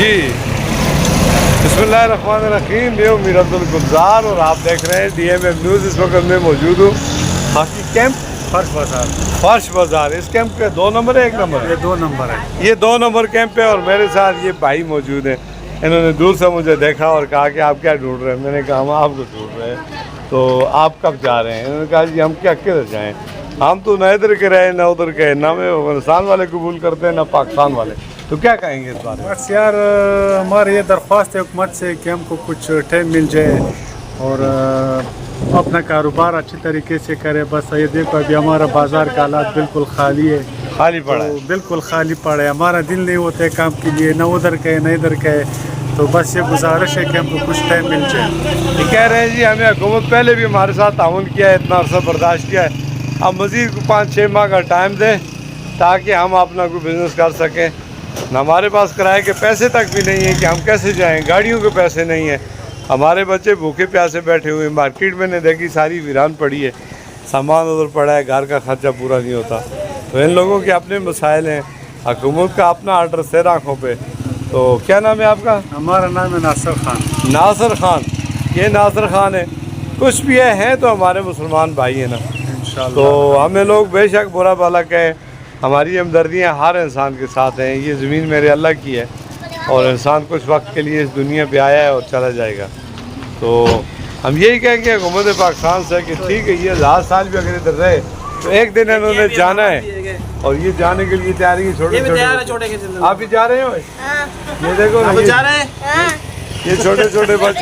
جی بسمillahirrahmanirrahیم، میں ہوں میر عبدالگلزار اور آپ دیکھ رہے ہیں ڈی ایم ایم نیوز۔ اس وقت میں موجود ہوں ہاکی کیمپ فرش بازار۔ اس کیمپ کے 2 نمبر ہے 1 نمبر؟ یہ 2 نمبر ہے۔ یہ 2 نمبر کیمپ ہے اور میرے ساتھ یہ بھائی موجود ہیں۔ انہوں نے دور سے مجھے دیکھا اور کہا کہ آپ کیا ڈھونڈ رہے ہیں؟ میں نے کہا ہم آپ کو ڈھونڈ رہے ہیں، تو آپ کب جا رہے ہیں؟ انہوں نے کہا جی ہم کیا کدھر جائیں، ہم تو نہ ادھر کے رہے نہ ادھر کے، نہ میں افغانستان والے قبول کرتے ہیں نہ پاکستان والے، تو کیا کہیں گے اس بارے میں؟ بس یار ہماری یہ درخواست ہے حکومت سے کہ ہم کو کچھ ٹائم مل جائے اور اپنا کاروبار اچھی طریقے سے کرے۔ بس یہ دیکھو ابھی ہمارا بازار کا حالات بالکل خالی ہے، خالی پڑا ہے؟ بالکل خالی پڑا ہے، ہمارا دل نہیں ہوتا ہے کام کے لیے، نہ ادھر کے نہ ادھر کے، تو بس یہ گزارش ہے کہ ہم کو کچھ ٹائم مل جائے۔ یہ کہہ رہے ہیں جی ہمیں حکومت پہلے بھی ہمارے ساتھ تعاون کیا ہے، اتنا عرصہ برداشت کیا ہے، اب مزید 5-6 ماہ کا ٹائم دیں تاکہ ہم اپنا کوئی بزنس کر سکیں۔ نہ ہمارے پاس کرائے کے پیسے تک بھی نہیں ہیں کہ ہم کیسے جائیں، گاڑیوں کے پیسے نہیں ہیں، ہمارے بچے بھوکے پیاسے بیٹھے ہوئے ہیں، مارکیٹ میں نے دیکھی ساری ویران پڑی ہے، سامان ادھر پڑا ہے، گھر کا خرچہ پورا نہیں ہوتا۔ تو ان لوگوں کے اپنے مسائل ہیں، حکومت کا اپنا آرڈر سیر آنکھوں پہ۔ تو کیا نام ہے آپ کا؟ ہمارا نام ہے ناصر خان۔ ناصر خان، یہ ناصر خان ہے، کچھ بھی ہیں تو ہمارے مسلمان بھائی ہیں نا، انشاءاللہ تو ہمیں لوگ بے شک برا بھلا کہیں، ہماری ہمدردیاں ہر انسان کے ساتھ ہیں۔ یہ زمین میرے اللہ کی ہے اور انسان کچھ وقت کے لیے اس دنیا پہ آیا ہے اور چلا جائے گا، تو ہم یہی کہیں گے حکومت پاکستان سے کہ ٹھیک ہے یہ 1000 سال بھی اگر ادھر رہے تو ایک دن انہوں نے جانا ہے، اور یہ جانے کے لیے تیاری ہے۔ چھوٹے چھوٹے آپ بھی جا رہے ہو؟ یہ دیکھو یہ چھوٹے چھوٹے بچے